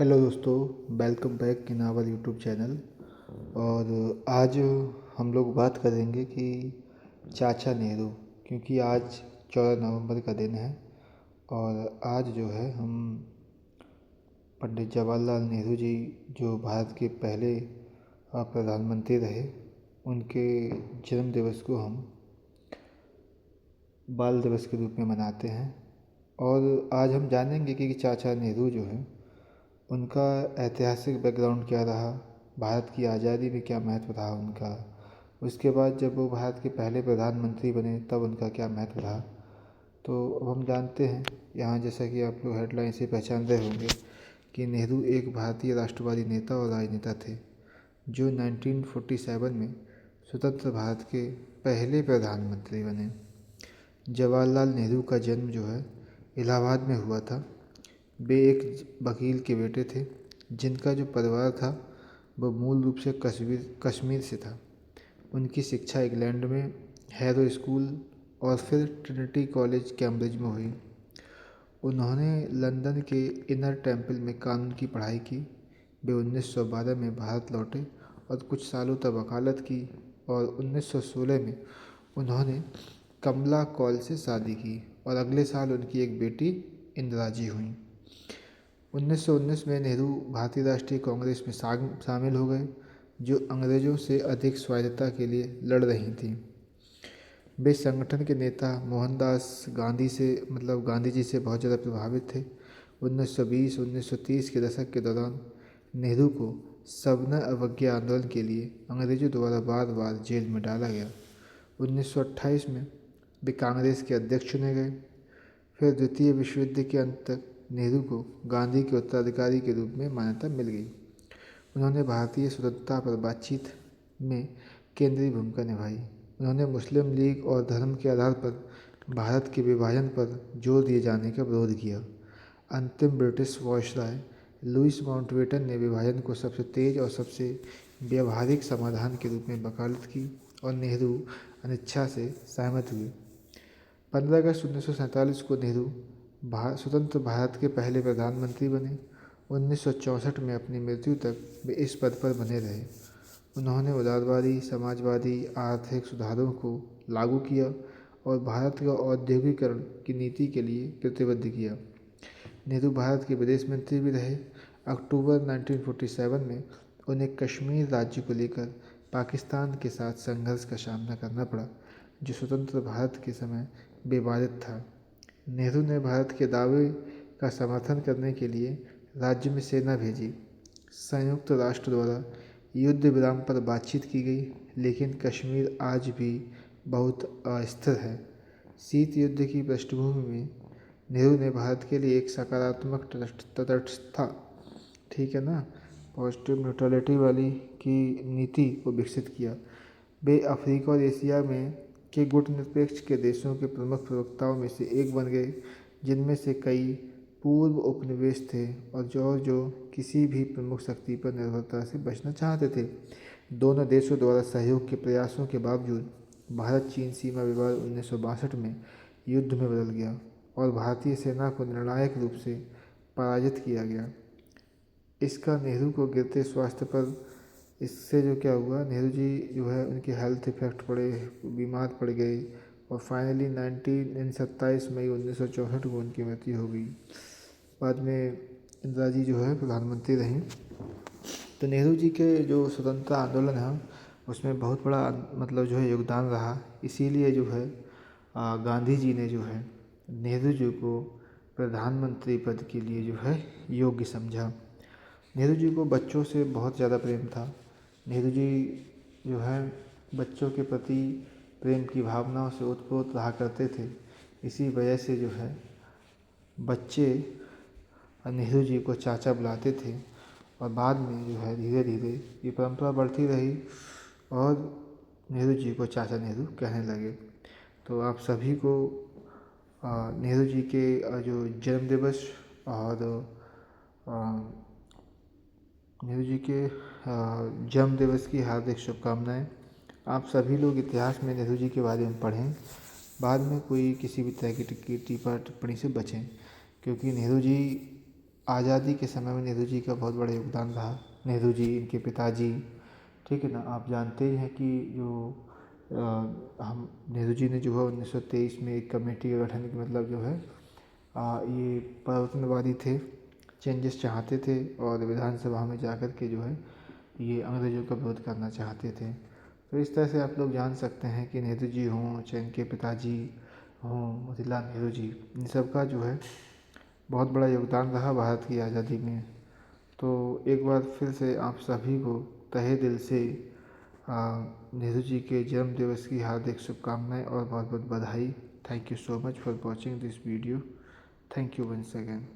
Hello दोस्तों, welcome back in our YouTube channel. और आज हम लोग बात करेंगे कि चाचा नेहरू, क्योंकि आज 14 नवंबर का दिन है। और आज जो है हम पंडित जवाहरलाल नेहरू जी, जो भारत के पहले प्रधानमंत्री रहे, उनके जन्म दिवस को हम बाल दिवस के रूप में मनाते हैं। और आज हम जानेंगे कि चाचा नेहरू जो हैं, उनका ऐतिहासिक बैकग्राउंड क्या रहा, भारत की आज़ादी में क्या महत्व रहा उनका। उसके बाद जब वो भारत के पहले प्रधानमंत्री बने तब उनका क्या महत्व रहा। तो अब हम जानते हैं यहाँ, जैसा कि आप लोग हेडलाइन से पहचान रहे होंगे, कि नेहरू एक भारतीय राष्ट्रवादी नेता और राजनेता थे जो 1947 में स्वतंत्र भारत के पहले प्रधानमंत्री बने। जवाहरलाल नेहरू का जन्म जो है इलाहाबाद में हुआ था। वे एक वकील के बेटे थे जिनका जो परिवार था वह मूल रूप से कश्मीर से था। उनकी शिक्षा इंग्लैंड में हैरो स्कूल और फिर ट्रिनिटी कॉलेज कैम्ब्रिज में हुई। उन्होंने लंदन के इनर टेम्पल में कानून की पढ़ाई की। वे 1912 में भारत लौटे और कुछ सालों तक वकालत की, और 1916 में उन्होंने कमला कौल से शादी की और अगले साल उनकी एक बेटी इंदिरा जी हुई। 1919 में नेहरू भारतीय राष्ट्रीय कांग्रेस में शामिल हो गए, जो अंग्रेज़ों से अधिक स्वायत्तता के लिए लड़ रही थी। वे संगठन के नेता मोहनदास गांधी जी से बहुत ज़्यादा प्रभावित थे। 1920-1930 के दशक के दौरान नेहरू को सविनय अवज्ञा आंदोलन के लिए अंग्रेज़ों द्वारा बार बार जेल में डाला गया। 1928 में वे कांग्रेस के अध्यक्ष चुने गए। फिर द्वितीय विश्व युद्ध के अंत तक नेहरू को गांधी के उत्तराधिकारी के रूप में मान्यता मिल गई। उन्होंने भारतीय स्वतंत्रता पर बातचीत में केंद्रीय भूमिका निभाई। उन्होंने मुस्लिम लीग और धर्म के आधार पर भारत के विभाजन पर जोर दिए जाने का विरोध किया। अंतिम ब्रिटिश वायसराय लुईस माउंटबेटन ने विभाजन को सबसे तेज और सबसे व्यावहारिक समाधान के रूप में वकालत की, और नेहरू अनिच्छा से सहमत हुए। 15 अगस्त 1947 को नेहरू स्वतंत्र भारत के पहले प्रधानमंत्री बने। 1964 में अपनी मृत्यु तक वे इस पद पर बने रहे। उन्होंने उदारवादी, समाजवादी आर्थिक सुधारों को लागू किया और भारत का औद्योगिकरण की नीति के लिए प्रतिबद्ध किया। नेहरू भारत के विदेश मंत्री भी रहे। अक्टूबर 1947 में उन्हें कश्मीर राज्य को लेकर पाकिस्तान के साथ संघर्ष का सामना करना पड़ा, जो स्वतंत्र भारत के समय विवादित था। नेहरू ने भारत के दावे का समर्थन करने के लिए राज्य में सेना भेजी। संयुक्त राष्ट्र द्वारा युद्ध विराम पर बातचीत की गई, लेकिन कश्मीर आज भी बहुत अस्थिर है। शीत युद्ध की पृष्ठभूमि में नेहरू ने भारत के लिए एक सकारात्मक तटस्थता, ठीक है ना, पॉजिटिव न्यूट्रलिटी वाली की नीति को विकसित किया। वे अफ्रीका और एशिया में के गुटनिरपेक्ष के देशों के प्रमुख प्रवक्ताओं में से एक बन गए, जिनमें से कई पूर्व उपनिवेश थे और जो किसी भी प्रमुख शक्ति पर निर्भरता से बचना चाहते थे। दोनों देशों द्वारा सहयोग के प्रयासों के बावजूद भारत चीन सीमा विवाद 1962 में युद्ध में बदल गया और भारतीय सेना को निर्णायक रूप से पराजित किया गया। इसका नेहरू को गिरते स्वास्थ्य पर, इससे जो क्या हुआ, नेहरू जी जो है उनके हेल्थ इफेक्ट पड़े, बीमार पड़ गए, और फाइनली 27 मई 1964 को उनकी मृत्यु हो गई। बाद में इंदिरा जी जो है प्रधानमंत्री रहीं। तो नेहरू जी के जो स्वतंत्रता आंदोलन है उसमें बहुत बड़ा जो है योगदान रहा। इसीलिए जो है गांधी जी ने जो है नेहरू जी को प्रधानमंत्री पद के लिए जो है योग्य समझा। नेहरू जी को बच्चों से बहुत ज़्यादा प्रेम था। नेहरू जी जो है बच्चों के प्रति प्रेम की भावनाओं से ओतप्रोत रहा करते थे। इसी वजह से जो है बच्चे नेहरू जी को चाचा बुलाते थे, और बाद में जो है धीरे धीरे ये परंपरा बढ़ती रही और नेहरू जी को चाचा नेहरू कहने लगे। तो आप सभी को नेहरू जी के जो जन्म दिवस और नेहरू जी के जन्म दिवस की हार्दिक शुभकामनाएं। आप सभी लोग इतिहास में नेहरू जी के बारे में पढ़ें, बाद में कोई किसी भी तरह की टीका टिप्पणी से बचें, क्योंकि नेहरू जी आज़ादी के समय में नेहरू जी का बहुत बड़ा योगदान रहा। नेहरू जी, इनके पिताजी, ठीक है ना। आप जानते ही हैं कि जो हम नेहरू जी ने जो है 1923 में एक कमेटी का गठन की, मतलब जो है ये परिवर्तनवादी थे, चेंजेस चाहते थे और विधानसभा में जाकर के जो है ये अंग्रेज़ों का विरोध करना चाहते थे। तो इस तरह से आप लोग जान सकते हैं कि नेहरू जी हों, चाहे इनके पिताजी हों, मोतीलाल नेहरू जी, इन सब का जो है बहुत बड़ा योगदान रहा भारत की आज़ादी में। तो एक बार फिर से आप सभी को तहे दिल से नेहरू जी के जन्म दिवस की हार्दिक शुभकामनाएं और बहुत बहुत बधाई। Thank you so much for watching this video. Thank you once again.